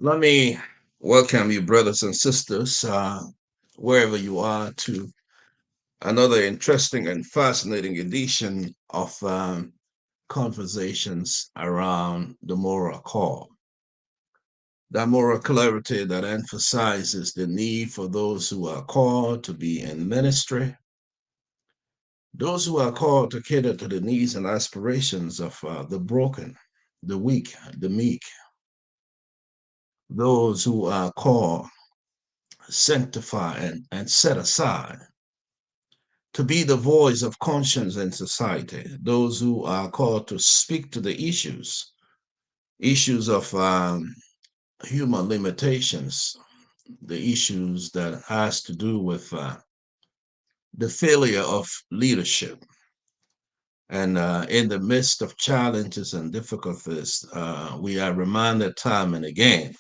Let me welcome you, brothers and sisters, wherever you are, to another interesting and fascinating edition of conversations around the moral call. That moral clarity that emphasizes the need for those who are called to be in ministry, those who are called to cater to the needs and aspirations of the broken, the weak, the meek, those who are called, sanctified, and set aside to be the voice of conscience in society, those who are called to speak to the issues of human limitations, the issues that has to do with the failure of leadership. And in the midst of challenges and difficulties, we are reminded time and again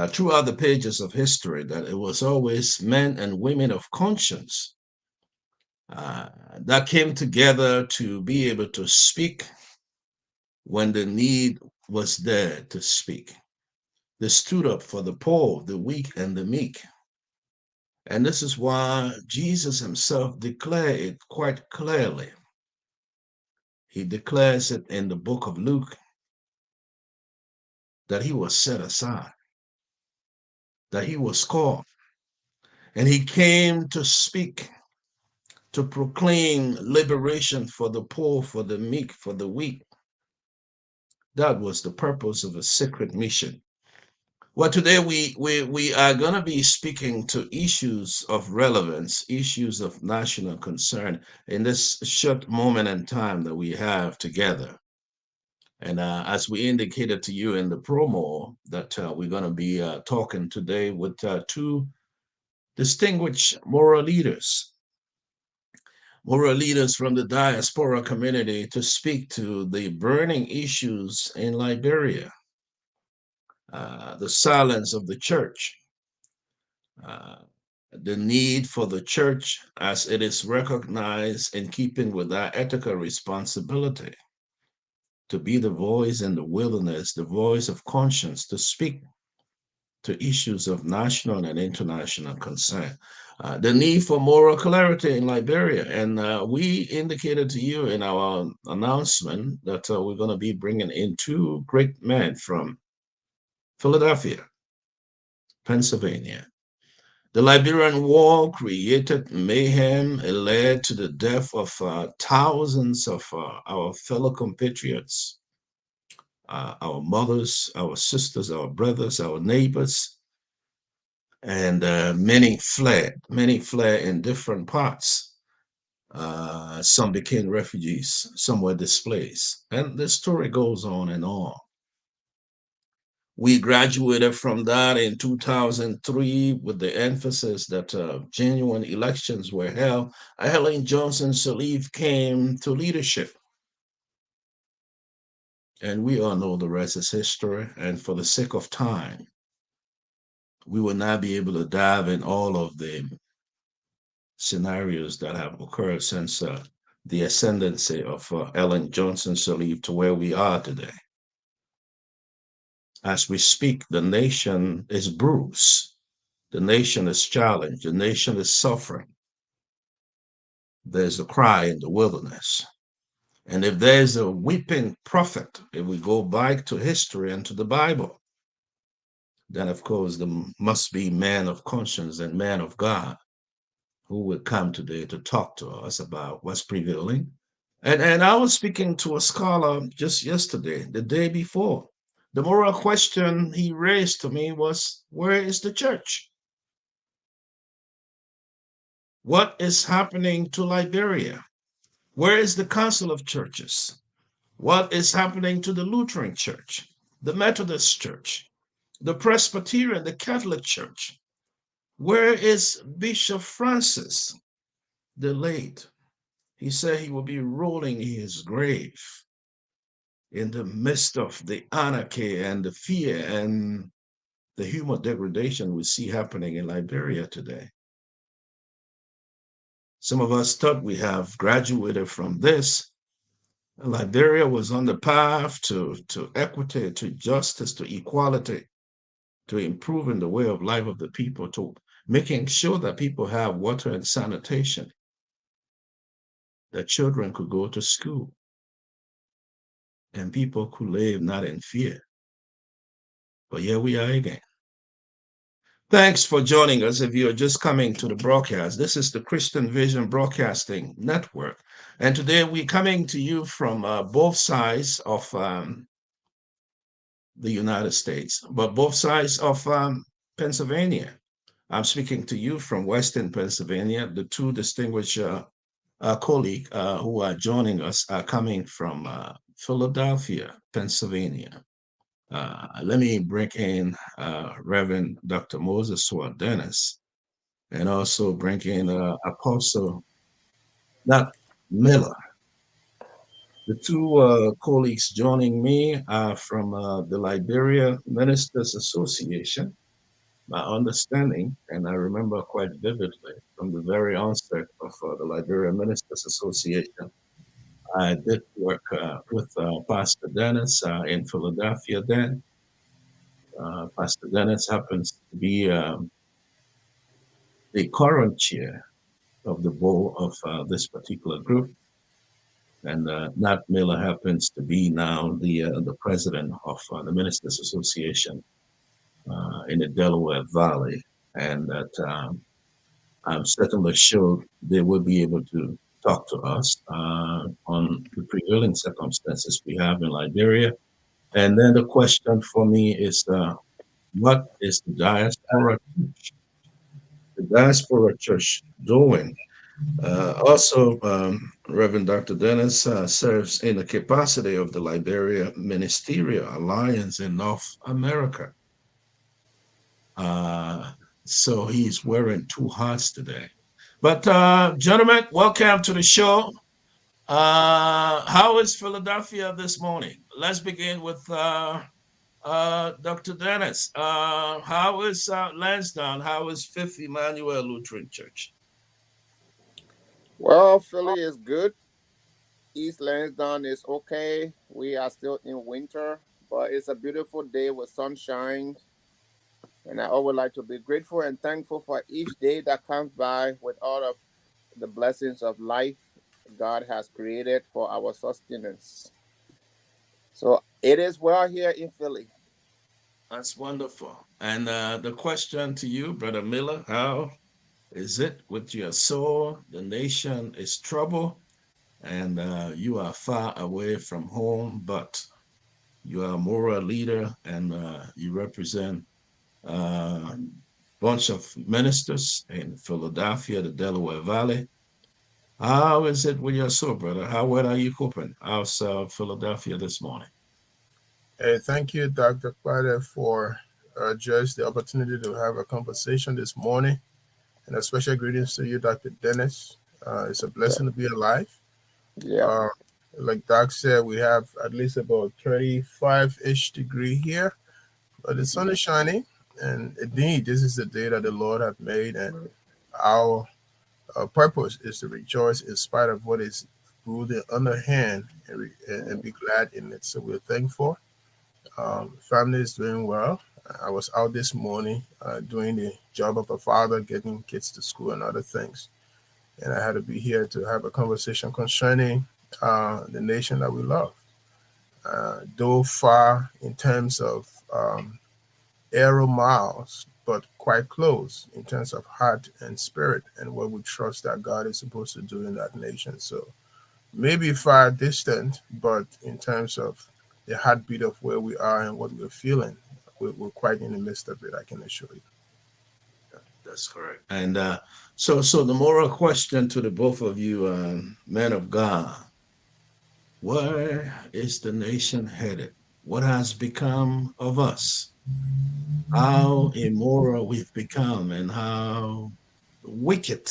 throughout the pages of history that it was always men and women of conscience uh, that came together to be able to speak when the need was there to speak. They stood up for the poor, the weak, and the meek. And this is why Jesus himself declared it quite clearly. He declares it in the book of Luke that he was set aside, that he was called, and he came to speak, to proclaim liberation for the poor, for the meek, for the weak. That was the purpose of a sacred mission. Well, today we are going to be speaking to issues of relevance, issues of national concern in this short moment in time that we have together. And as we indicated to you in the promo, that we're going to be talking today with two distinguished moral leaders from the diaspora community to speak to the burning issues in Liberia, the silence of the church, uh, the need for the church as it is recognized in keeping with our ethical responsibility to be the voice in the wilderness, the voice of conscience, to speak to issues of national and international concern. The need for moral clarity in Liberia. And we indicated to you in our announcement that we're going to be bringing in two great men from Philadelphia, Pennsylvania. The Liberian War created mayhem. It led to the death of thousands of our fellow compatriots, our mothers, our sisters, our brothers, our neighbors, and many fled in different parts. Some became refugees, some were displaced. And the story goes on and on. We graduated from that in 2003 with the emphasis that genuine elections were held. Ellen Johnson Sirleaf came to leadership. And we all know the rest is history. And for the sake of time, we will not be able to dive in all of the scenarios that have occurred since the ascendancy of Ellen Johnson Sirleaf to where we are today. As we speak, the nation is bruised. The nation is challenged. The nation is suffering. There's a cry in the wilderness. And if there's a weeping prophet, if we go back to history and to the Bible, then of course there must be men of conscience and men of God who will come today to talk to us about what's prevailing. And I was speaking to a scholar just yesterday, the day before. The moral question he raised to me was, where is the church? What is happening to Liberia? Where is the Council of Churches? What is happening to the Lutheran Church, the Methodist Church, the Presbyterian, the Catholic Church? Where is Bishop Francis, the late? He said he will be rolling in his grave in the midst of the anarchy and the fear and the human degradation we see happening in Liberia today. Some of us thought we have graduated from this. Liberia was on the path to equity, to justice, to equality. to improving the way of life of the people, to making sure that people have water and sanitation, that children could go to school, and people could live not in fear. But here we are again. Thanks for joining us. If you're just coming to the broadcast, this is the Christian Vision Broadcasting Network. And today we're coming to you from both sides of the United States, but both sides of Pennsylvania. I'm speaking to you from Western Pennsylvania. The two distinguished colleagues who are joining us are coming from Philadelphia, Pennsylvania. Let me bring in Reverend Dr. Moses Suah Dennis, and also bring in Apostle Nat Miller. The two colleagues joining me are from the Liberia Ministers Association. My understanding, and I remember quite vividly from the very onset of the Liberia Ministers Association, I did work with Pastor Dennis in Philadelphia then. Pastor Dennis happens to be the current chair of the board of this particular group. And Nat Miller happens to be now the president of the Ministers Association in the Delaware Valley. And that I'm certainly sure they will be able to talk to us on the prevailing circumstances we have in Liberia. And then the question for me is, what is the Diaspora Church? The Diaspora Church doing? Also, Reverend Dr. Dennis serves in the capacity of the Liberia Ministerial Alliance in North America. So he's wearing two hats today. But gentlemen, welcome to the show. How is Philadelphia this morning? Let's begin with Dr. Dennis. How is Lansdowne? How is Fifth Emmanuel Lutheran Church? Well, Philly is good. East Lansdowne is okay. We are still in winter, but it's a beautiful day with sunshine. And I always like to be grateful and thankful for each day that comes by with all of the blessings of life God has created for our sustenance. So it is well here in Philly. That's wonderful. And the question to you, Brother Miller, how is it with your soul? The nation is troubled, and you are far away from home, but you are a moral leader, and you represent a bunch of ministers in Philadelphia, the Delaware Valley. How is it with your soul, brother? How well are you coping? How's Philadelphia this morning? Hey, thank you, Dr. Quade, for just the opportunity to have a conversation this morning. And a special greetings to you, Dr. Dennis. It's a blessing to be alive. Yeah. Like Doc said, we have at least about 35-ish degree here, but the sun is shining. And indeed, this is the day that the Lord has made, and our purpose is to rejoice in spite of what is good on the hand and be glad in it. So we're thankful. Family is doing well. I was out this morning doing the job of a father, getting kids to school and other things. And I had to be here to have a conversation concerning the nation that we love. Though far in terms of aero miles, but quite close in terms of heart and spirit and what we trust that God is supposed to do in that nation. So maybe far distant, but in terms of the heartbeat of where we are and what we're feeling, we're quite in the midst of it, I can assure you. That's correct. And so the moral question to the both of you, men of God, where is the nation headed? What has become of us? How immoral we've become and how wicked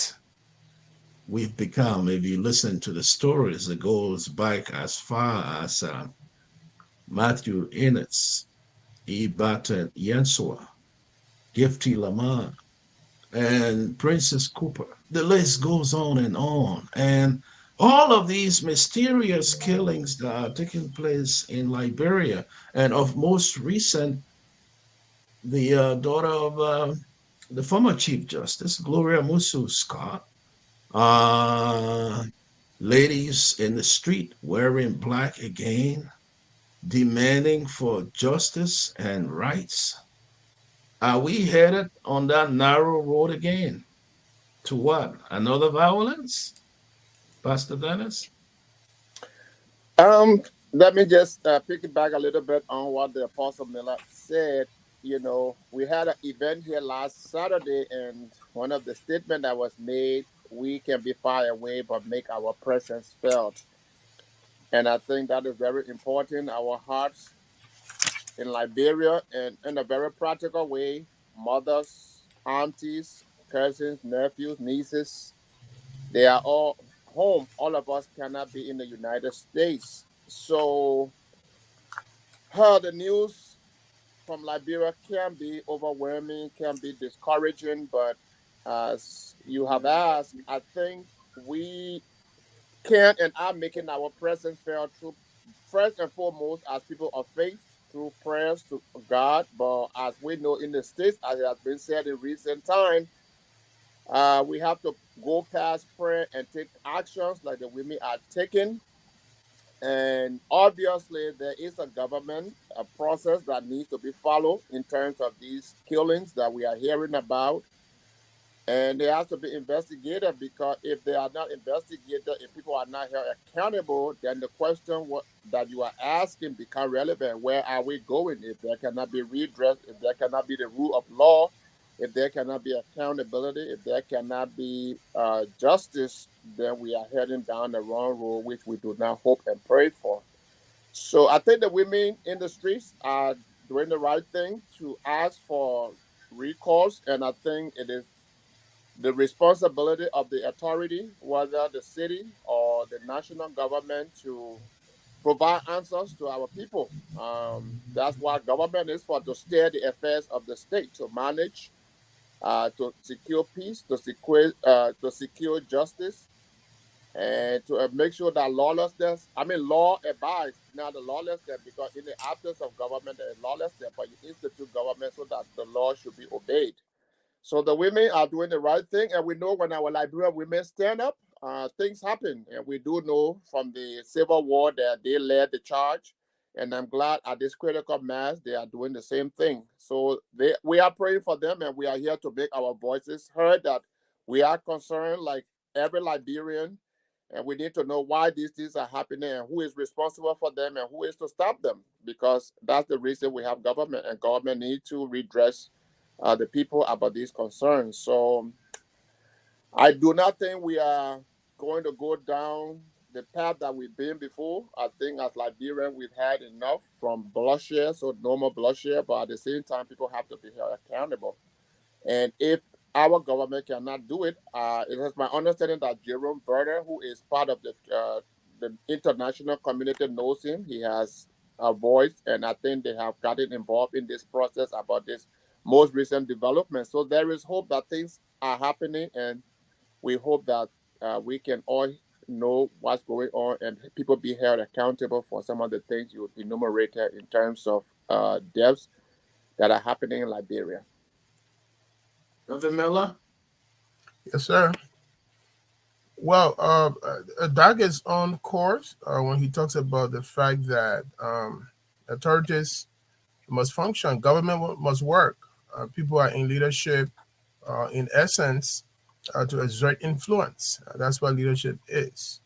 we've become. If you listen to the stories, it goes back as far as Matthew Innes, Ibata Yensua, Gifty Lamar, and Princess Cooper. The list goes on and on. And all of these mysterious killings that are taking place in Liberia, and of most recent, the daughter of the former Chief Justice, Gloria Musu Scott. Uh, Ladies in the street wearing black again, demanding for justice and rights. Are we headed on that narrow road again? To what? Another violence? Pastor Dennis? Um, Let me just piggyback a little bit on what the Apostle Miller said. You know, we had an event here last Saturday, and one of the statements that was made, we can be far away, but make our presence felt. And I think that is very important. Our hearts in Liberia, and in a very practical way, mothers, aunties, cousins, nephews, nieces, they are all home. All of us cannot be in the United States. So the news from Liberia can be overwhelming, can be discouraging, but as you have asked, I think we can and are making our presence felt through, first and foremost, as people of faith, through prayers to God. But as we know in the States, as it has been said in recent time, we have to go past prayer and take actions like the women are taking. And obviously, there is a government a process that needs to be followed in terms of these killings that we are hearing about. And they have to be investigated, because if they are not investigated, if people are not held accountable, then the question that you are asking become relevant. Where are we going if there cannot be redress, if there cannot be the rule of law, if there cannot be accountability, if there cannot be justice, then we are heading down the wrong road, which we do not hope and pray for. So I think the women in the streets are doing the right thing to ask for recourse, and I think it is the responsibility of the authority, whether the city or the national government, to provide answers to our people. That's what government is for, to steer the affairs of the state, to manage, to secure peace, to secure justice, and to make sure that lawlessness, I mean, law abides, not the lawlessness, because in the absence of government, there is lawlessness, but you institute government so that the law should be obeyed. So the women are doing the right thing, and we know when our Liberian women stand up, things happen. And we do know from the Civil War that they led the charge, and I'm glad at this critical mass they are doing the same thing. So we are praying for them, and we are here to make our voices heard. That we are concerned, like every Liberian, and we need to know why these things are happening and who is responsible for them and who is to stop them, because that's the reason we have government, and government need to redress the people about these concerns. So I do not think we are going to go down the path that we've been before. I think as Liberian, we've had enough from bloodshed, so no more bloodshed, but at the same time, people have to be held accountable. And if our government cannot do it, it is my understanding that Jerome Berger, who is part of the international community, knows him. He has a voice, and I think they have gotten involved in this process about this most recent development. So there is hope that things are happening, and we hope that we can all know what's going on and people be held accountable for some of the things you enumerated in terms of deaths that are happening in Liberia. Brother Miller? Yes, sir. Well, Doc is on course when he talks about the fact that authorities must function, government must work. People are in leadership, in essence, to exert influence. That's what leadership is.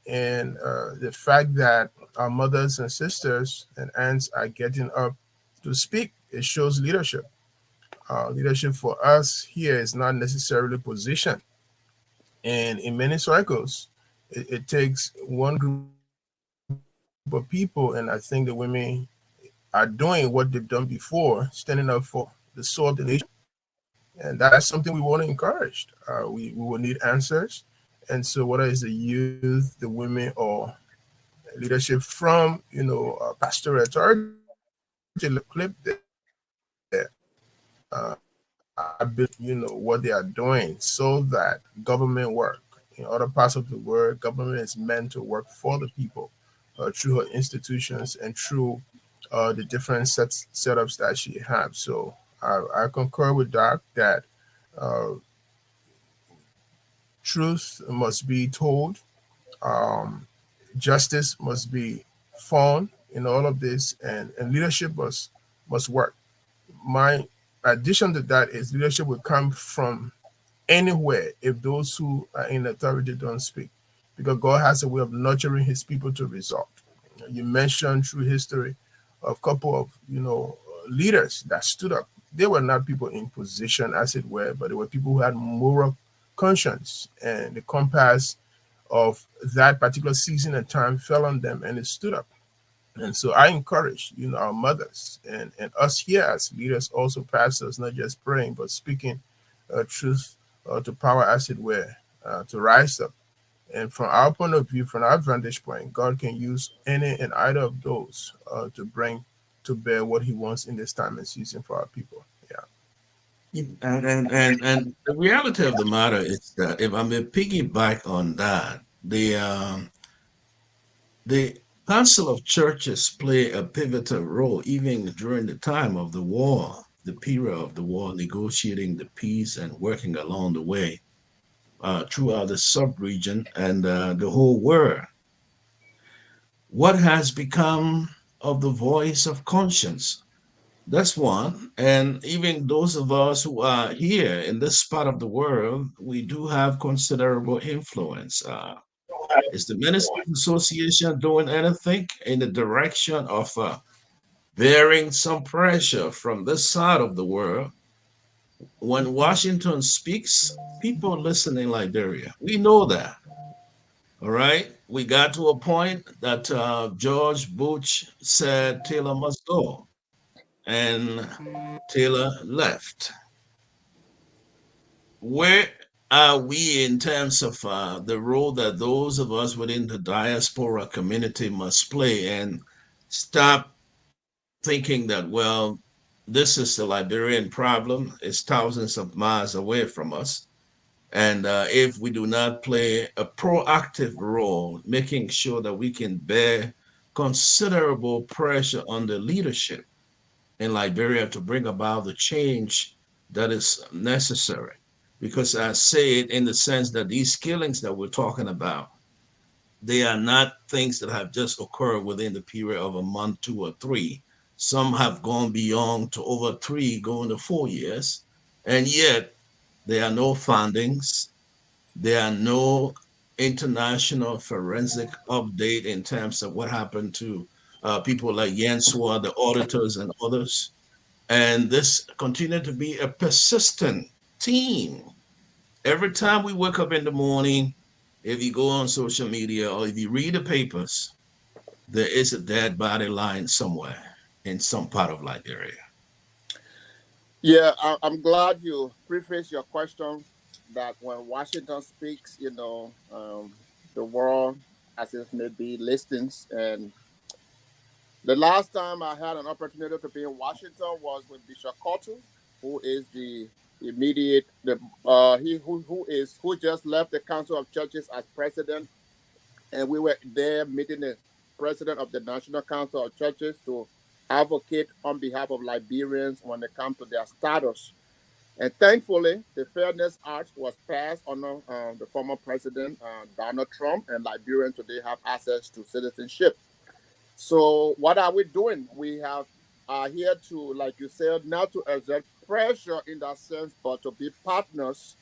And the fact that our mothers and sisters and aunts are getting up to speak, it shows leadership. Leadership for us here is not necessarily position. And in many circles, it takes one group of people, and I think the women are doing what they've done before, standing up for the soul of the nation. And that's something we want to encourage. We will need answers. And so whether it's the youth, the women, or leadership from, pastoral authority, clip there. I believe, what they are doing so that government work. In other parts of the world, government is meant to work for the people through her institutions and through the different setups that she has. So I concur with Doc that uh, truth must be told, um, justice must be found in all of this, and leadership must work. My addition to that is leadership will come from anywhere if those who are in authority don't speak, because God has a way of nurturing His people to result. You mentioned through history a couple of leaders that stood up. They were not people in position, as it were, but they were people who had moral conscience, and the compass of that particular season and time fell on them, and it stood up. And so I encourage, our mothers and us here as leaders, also pastors, not just praying, but speaking truth to power, as it were, to rise up. And from our point of view, from our vantage point, God can use any and either of those to bring to bear what He wants in this time and season for our people. Yeah. And the reality of the matter is that if I may piggyback on that, the Council of Churches play a pivotal role even during the time of the war, the period of the war, negotiating the peace and working along the way throughout the sub-region and the whole world. What has become of the voice of conscience? That's one. And even those of us who are here in this part of the world, we do have considerable influence. Is the Ministers Association doing anything in the direction of bearing some pressure from this side of the world? When Washington speaks, people listen in Liberia. We know that. All right. We got to a point that George Bush said Taylor must go, and Taylor left. Where are we in terms of the role that those of us within the diaspora community must play, and stop thinking that, well, this is the Liberian problem, it's thousands of miles away from us. And if we do not play a proactive role, making sure that we can bear considerable pressure on the leadership in Liberia to bring about the change that is necessary. Because I say it in the sense that these killings that we're talking about, they are not things that have just occurred within the period of a month, 2 or 3. Some have gone beyond to over 3, going to 4 years. And yet there are no findings. There are no international forensic update in terms of what happened to people like Suah, the auditors, and others. And this continued to be a persistent theme. Every time we wake up in the morning, if you go on social media or if you read the papers, there is a dead body lying somewhere in some part of Liberia. Yeah, I'm glad you preface your question that when Washington speaks, the world, as it may be, listens. And the last time I had an opportunity to be in Washington was with Bishop Cotto, who is the immediate he who just left the Council of Churches as president, and we were there meeting the president of the National Council of Churches to advocate on behalf of Liberians when it comes to their status. And thankfully, the Fairness Act was passed under the former president, Donald Trump, and Liberians today have access to citizenship. So what are we doing? We are here to, like you said, not to exert pressure in that sense, but to be partners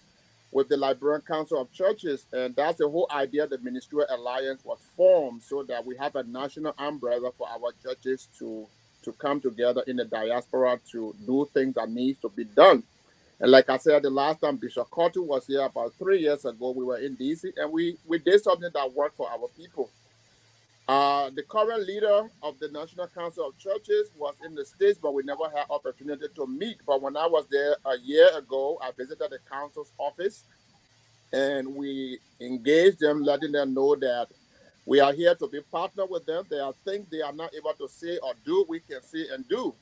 with the Liberian Council of Churches. And that's the whole idea the Ministerial Alliance was formed, so that we have a national umbrella for our churches to come together in the diaspora to do things that needs to be done. And like I said, the last time Bishop Cotto was here about 3 years ago, we were in DC, and we did something that worked for our people. The current leader of the National Council of Churches was in the States, but we never had opportunity to meet. But when I was there a year ago, I visited the council's office, and we engaged them, letting them know that we are here to be partner with them. There are things they are not able to say or do, we can say and do.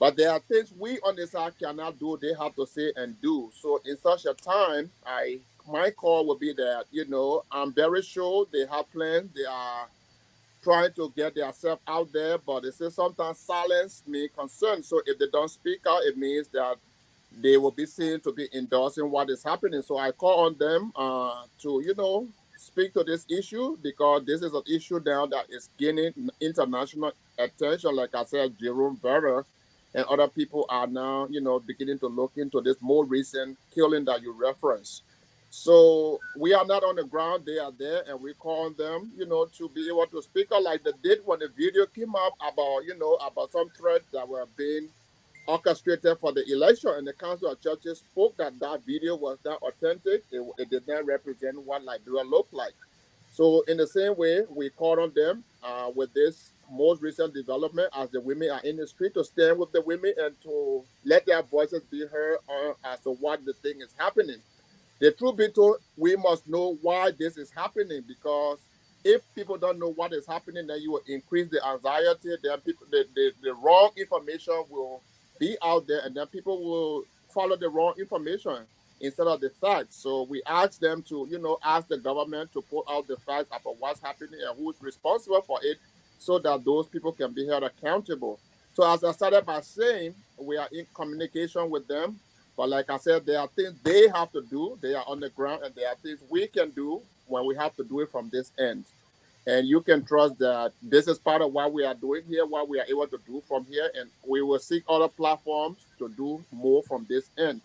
But there are things we on this side cannot do, they have to say and do. So in such a time, my call would be that, I'm very sure they have plans. They are trying to get themselves out there, but they say sometimes silence means concern. So if they don't speak out, it means that they will be seen to be endorsing what is happening. So I call on them to, speak to this issue, because this is an issue now that is gaining international attention. Like I said, Jerome Vera and other people are now, beginning to look into this more recent killing that you referenced. So we are not on the ground; they are there, and we call on them, to be able to speak out like they did when the video came up about, about some threats that were being orchestrated for the election, and the Council of Churches spoke that that video was not authentic. It did not represent what Liberia looked like. So in the same way, we called on them with this most recent development, as the women are in the street, to stand with the women and to let their voices be heard as to what the thing is happening. The truth be told, we must know why this is happening, because if people don't know what is happening, then you will increase the anxiety. Then people, the wrong information will be out there, and then people will follow the wrong information instead of the facts. So we ask them to, ask the government to put out the facts about what's happening and who's responsible for it, so that those people can be held accountable. So as I started by saying, we are in communication with them. But like I said, there are things they have to do. They are on the ground, and there are things we can do when we have to do it from this end. And you can trust that this is part of what we are doing here, what we are able to do from here, and we will seek other platforms to do more from this end.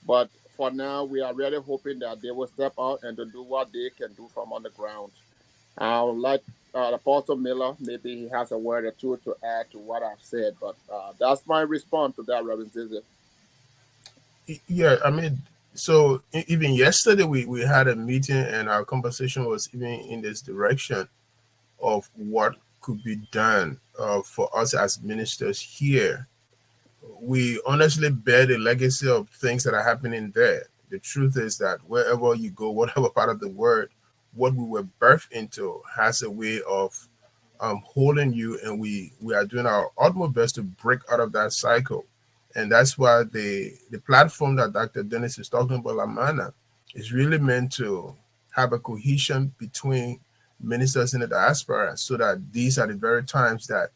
But for now, we are really hoping that they will step out and to do what they can do from on the ground. Like Apostle Miller, maybe he has a word or two to add to what I've said, but that's my response to that, Reverend Zizi. Yeah, I mean, so even yesterday we had a meeting, and our conversation was even in this direction of what could be done for us as ministers here. We honestly bear the legacy of things that are happening there. The truth is that wherever you go, whatever part of the world, what we were birthed into has a way of holding you, and we are doing our utmost best to break out of that cycle. And that's why the platform that Dr. Dennis is talking about, Lamana, is really meant to have a cohesion between ministers in the diaspora, so that these are the very times that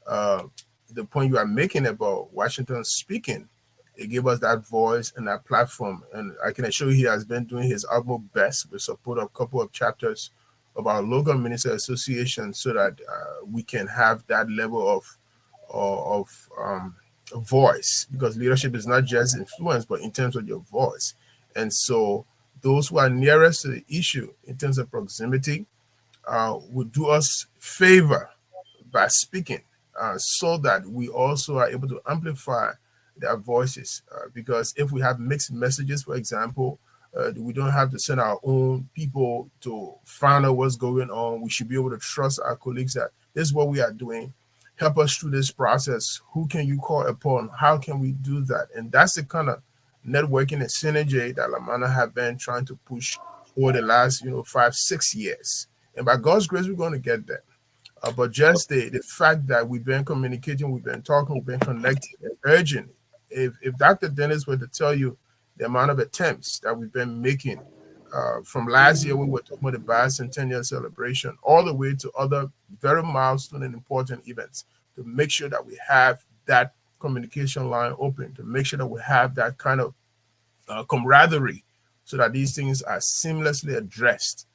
the point you are making about Washington speaking, it gave us that voice and that platform. And I can assure you, he has been doing his utmost best with support of a couple of chapters of our local Ministers Association, so that we can have that level of voice, because leadership is not just influence, but in terms of your voice. And so those who are nearest to the issue in terms of proximity would do us favor by speaking, so that we also are able to amplify their voices. Because if we have mixed messages, for example, we don't have to send our own people to find out what's going on. We should be able to trust our colleagues that this is what we are doing. Help us through this process. Who can you call upon? How can we do that? And that's the kind of networking and synergy that Lamana have been trying to push over the last 5-6 years. And by God's grace, we're going to get there. But just the fact that we've been communicating, we've been talking, we've been connecting and urging. If Dr. Dennis were to tell you the amount of attempts that we've been making from last year, we were talking about the bicentennial celebration, all the way to other very milestone and important events, to make sure that we have that communication line open, to make sure that we have that kind of camaraderie, so that these things are seamlessly addressed.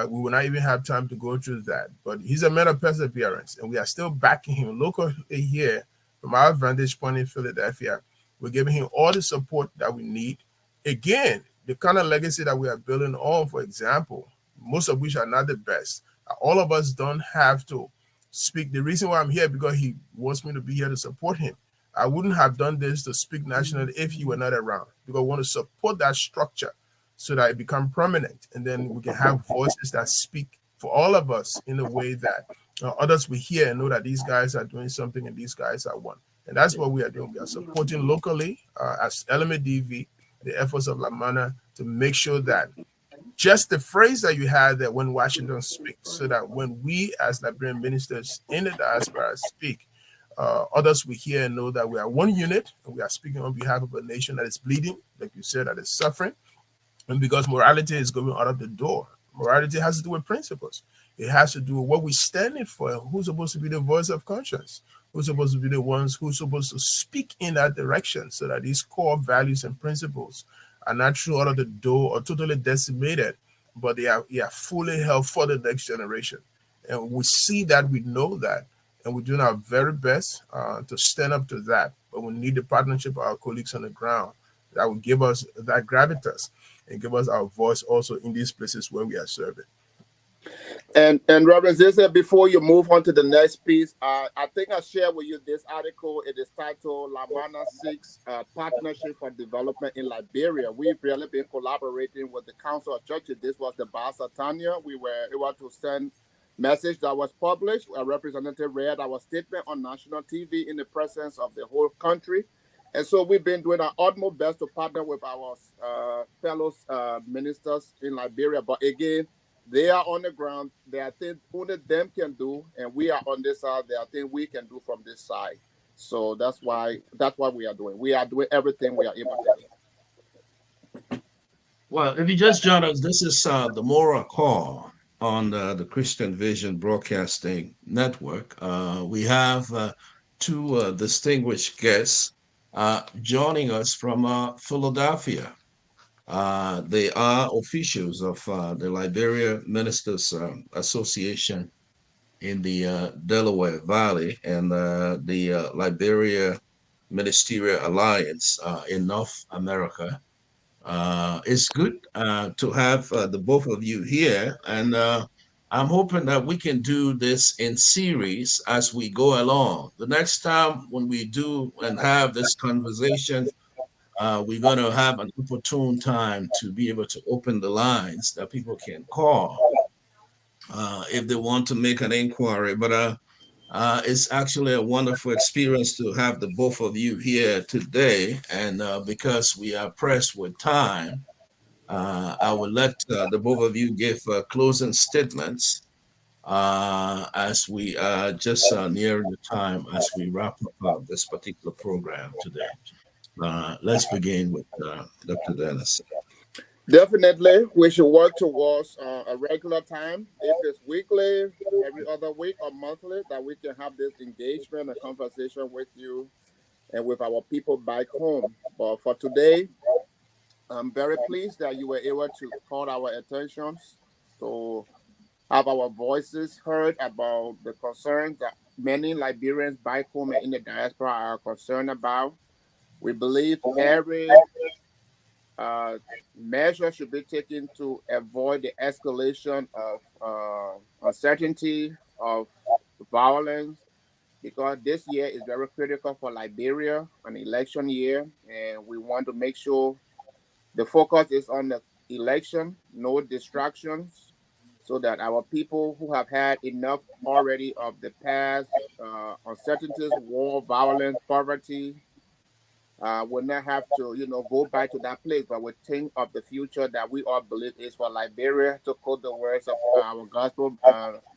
We will not even have time to go through that. But he's a man of perseverance, and we are still backing him locally here from our vantage point in Philadelphia. We're giving him all the support that we need. Again, the kind of legacy that we are building on, for example, most of which are not the best. All of us don't have to speak. The reason why I'm here, because he wants me to be here to support him. I wouldn't have done this to speak nationally if you were not around, because I want to support that structure so that it become permanent, and then we can have voices that speak for all of us in a way that others will hear and know that these guys are doing something and these guys are one. And that's what we are doing. We are supporting locally as LMADV, the efforts of Lamana, to make sure that just the phrase that you had that when Washington speaks, so that when we as Liberian ministers in the diaspora speak, others will hear and know that we are one unit, and we are speaking on behalf of a nation that is bleeding, like you said, that is suffering. And because morality is going out of the door, morality has to do with principles. It has to do with what we're standing for. Who's supposed to be the voice of conscience? Who's supposed to be the ones who's supposed to speak in that direction so that these core values and principles are not thrown out of the door or totally decimated, but they are fully held for the next generation. And we see that, we know that, and we're doing our very best to stand up to that. But we need the partnership of our colleagues on the ground that will give us that gravitas and give us our voice also in these places where we are serving. And Reverend Zizek, before you move on to the next piece, I think I shared with you this article. It is titled Lamana Seeks Partnership for Development in Liberia. We've really been collaborating with the Council of Churches. This was the Basa Tanya. We were able to send message that was published. A representative read our statement on national TV in the presence of the whole country. And so we've been doing our utmost best to partner with our fellow ministers in Liberia. But again, they are on the ground. There are things only them can do, and we are on this side. There are things we can do from this side. So that's why we are doing. We are doing everything we are able to do. Well, if you just joined us, this is the Mora Call on the Christian Vision Broadcasting Network. We have two distinguished guests joining us from Philadelphia. They are officials of the Liberia Ministers Association in the Delaware Valley and the Liberia Ministerial Alliance in North America. It's good to have the both of you here, and I'm hoping that we can do this in series as we go along. The next time when we do and have this conversation, we're going to have an opportune time to be able to open the lines that people can call if they want to make an inquiry. But it's actually a wonderful experience to have the both of you here today. And because we are pressed with time, I will let the both of you give closing statements as we just near the time as we wrap up this particular program today. Let's begin with Dr. Dennis. Definitely, we should work towards a regular time. If it's weekly, every other week, or monthly, that we can have this engagement, a conversation with you and with our people back home. But for today, I'm very pleased that you were able to call our attentions to have our voices heard about the concerns that many Liberians back home and in the diaspora are concerned about. We believe every measure should be taken to avoid the escalation of uncertainty, of violence, because this year is very critical for Liberia, an election year, and we want to make sure the focus is on the election, no distractions, so that our people who have had enough already of the past uncertainties, war, violence, poverty, will not have to, go back to that place, but we think of the future that we all believe is for Liberia. To quote the words of our gospel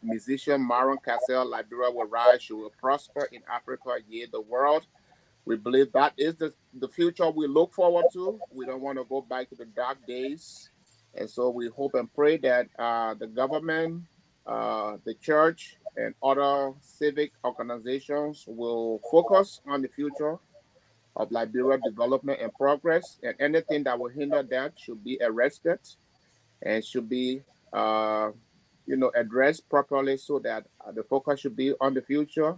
musician Maron Cassell, Liberia will rise, she will prosper in Africa, yea, the world. We believe that is the future we look forward to. We don't want to go back to the dark days. And so we hope and pray that the government, the church, and other civic organizations will focus on the future of Liberia development and progress, and anything that will hinder that should be arrested and should be, addressed properly, so that the focus should be on the future,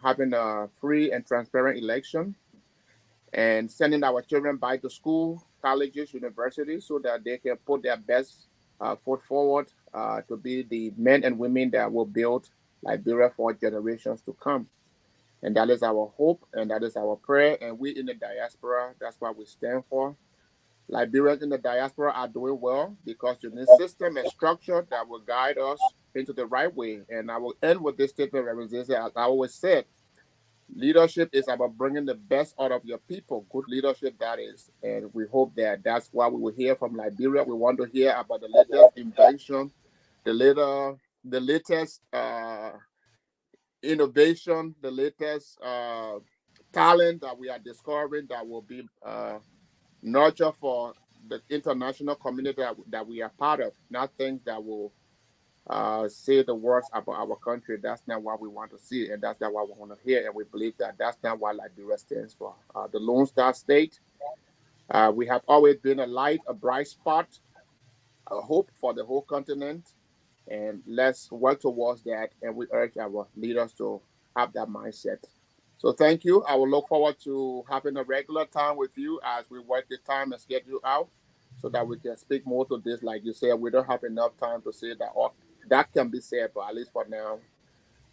having a free and transparent election, and sending our children back to school, colleges, universities, so that they can put their best foot forward to be the men and women that will build Liberia for generations to come. And that is our hope, and that is our prayer. And we in the diaspora, that's what we stand for. Liberians in the diaspora are doing well because the new system and structure that will guide us into the right way. And I will end with this statement, Reverend Zizek. As I always said, leadership is about bringing the best out of your people. Good leadership, that is. And we hope that that's what we will hear from Liberia. We want to hear about the latest invention, the latest innovation, the latest talent that we are discovering that will be nurture for the international community that we are part of, not things that will say the worst about our country. That's not what we want to see, and that's not what we want to hear. And we believe that that's not what Liberia stands for. The Lone Star State. We have always been a light, a bright spot, a hope for the whole continent, and let's work towards that. And we urge our leaders to have that mindset. So thank you. I will look forward to having a regular time with you as we work the time and schedule out so that we can speak more to this. Like you said, we don't have enough time to say that all that can be said, but at least for now,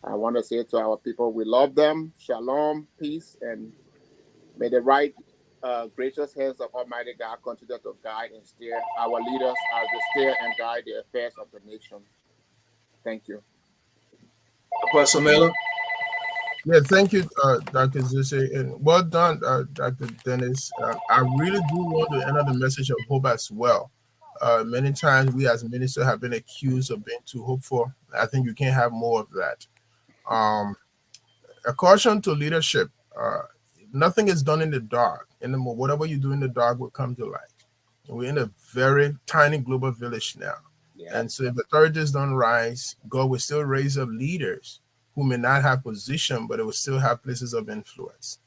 I want to say to our people, we love them. Shalom, peace, and may the right gracious hands of Almighty God continue to guide and steer our leaders as they steer and guide the affairs of the nation. Thank you. Apostle Miller? Yeah, thank you, Dr. Zuse, and well done, Dr. Dennis. I really do want to enter the message of hope as well. Many times we as ministers have been accused of being too hopeful. I think you can't have more of that. A caution to leadership: nothing is done in the dark. Whatever you do in the dark will come to light. We're in a very tiny global village now. Yeah. And so if the authorities don't rise, God will still raise up leaders who may not have position, but it will still have places of influence.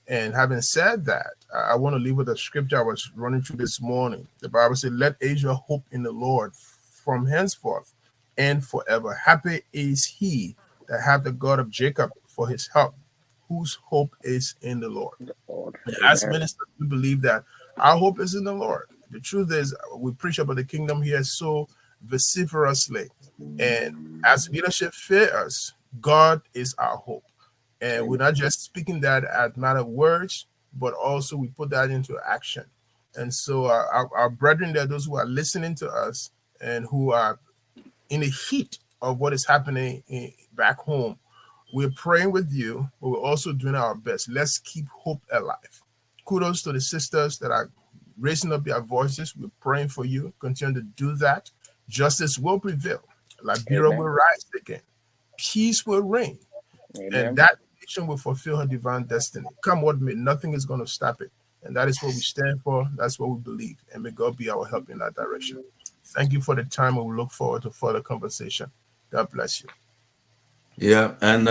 And having said that, I want to leave with a scripture I was running through this morning. The Bible said, let Israel hope in the Lord from henceforth and forever. Happy is he that hath the God of Jacob for his help, whose hope is in the Lord. As ministers, we believe that our hope is in the Lord. The truth is, we preach about the kingdom here so vociferously. And as leadership fails, God is our hope. And we're not just speaking that as matter of words, but also we put that into action. And so our brethren there, those who are listening to us and who are in the heat of what is happening back home, we're praying with you, but we're also doing our best. Let's keep hope alive. Kudos to the sisters that are raising up their voices. We're praying for you. Continue to do that. Justice will prevail. Liberia will rise again. Peace will reign. Amen. And that nation will fulfill her divine destiny. Come what may, nothing is going to stop it. And that is what we stand for. That's what we believe. And may God be our help in that direction. Thank you for the time. We look forward to further conversation. God bless you. Yeah, and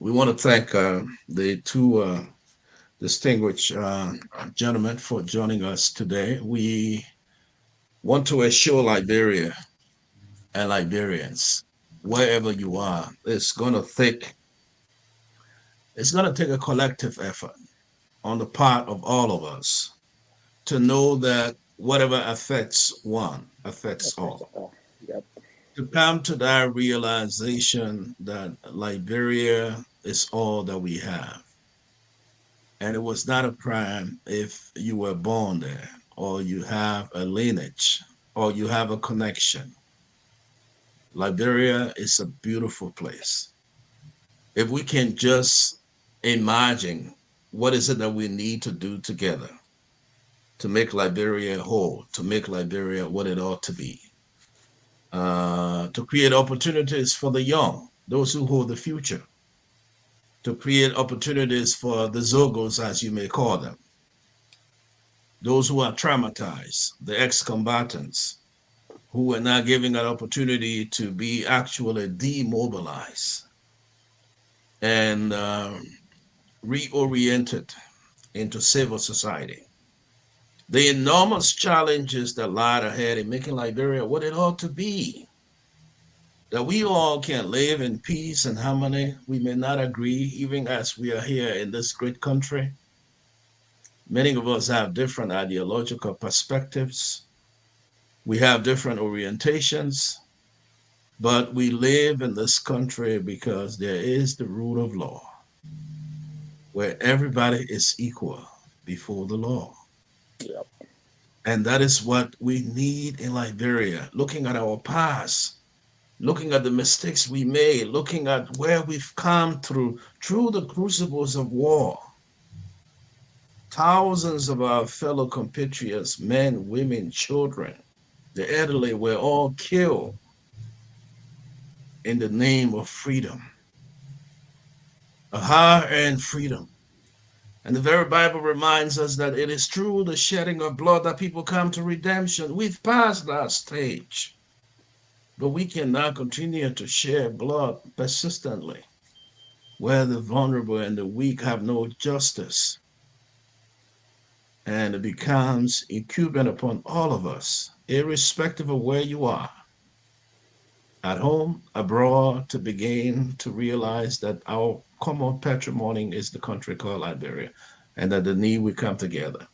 we want to thank the two distinguished gentlemen for joining us today. We want to assure Liberia and Liberians, wherever you are, it's going to take a collective effort on the part of all of us to know that whatever affects one affects all. Yep. To come to that realization that Liberia is all that we have. And it was not a crime if you were born there, or you have a lineage, or you have a connection. Liberia is a beautiful place. If we can just imagine what is it that we need to do together to make Liberia whole, to make Liberia what it ought to be, to create opportunities for the young, those who hold the future, to create opportunities for the Zogos, as you may call them, those who are traumatized, the ex-combatants, who are now giving an opportunity to be actually demobilized and reoriented into civil society. The enormous challenges that lie ahead in making Liberia what it ought to be, that we all can live in peace and harmony. We may not agree, even as we are here in this great country. Many of us have different ideological perspectives. We have different orientations, but we live in this country because there is the rule of law, where everybody is equal before the law. Yep. And that is what we need in Liberia, looking at our past, looking at the mistakes we made, looking at where we've come through the crucibles of war. Thousands of our fellow compatriots, men, women, children, the elderly were all killed in the name of freedom, a hard-earned freedom. And the very Bible reminds us that it is through the shedding of blood that people come to redemption. We've passed that stage. But we cannot continue to share blood persistently, where the vulnerable and the weak have no justice. And it becomes incumbent upon all of us, irrespective of where you are, at home, abroad, to begin to realize that our common patrimony is the country called Liberia, and that the need we come together.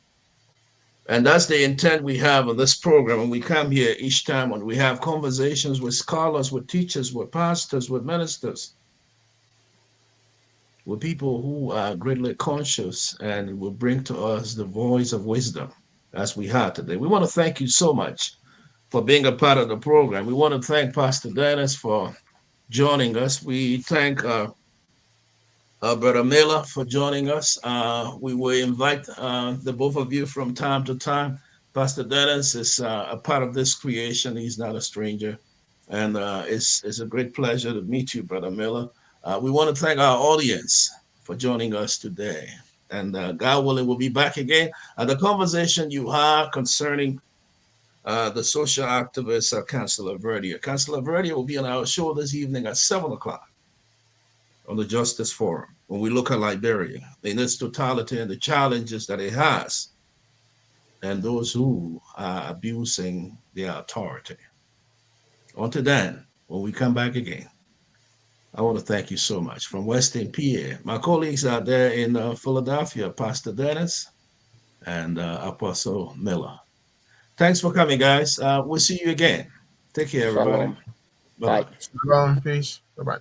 And that's the intent we have on this program. And we come here each time when we have conversations with scholars, with teachers, with pastors, with ministers, with people who are greatly conscious and will bring to us the voice of wisdom as we have today. We want to thank you so much for being a part of the program. We want to thank Pastor Dennis for joining us. We thank Brother Miller for joining us. We will invite the both of you from time to time. Pastor Dennis is a part of this creation. He's not a stranger. And it's a great pleasure to meet you, Brother Miller. We want to thank our audience for joining us today. And God willing, we'll be back again. The conversation you have concerning the social activist, Councilor Verdia. Councilor Verdia will be on our show this evening at 7 o'clock on the Justice Forum when we look at Liberia in its totality and the challenges that it has and those who are abusing their authority. Until then, when we come back again, I want to thank you so much. From Western PA, my colleagues out there in Philadelphia, Pastor Dennis and Apostle Miller. Thanks for coming, guys. We'll see you again. Take care, everybody. Shalom. Bye-bye. Bye. Shalom, peace. Bye-bye.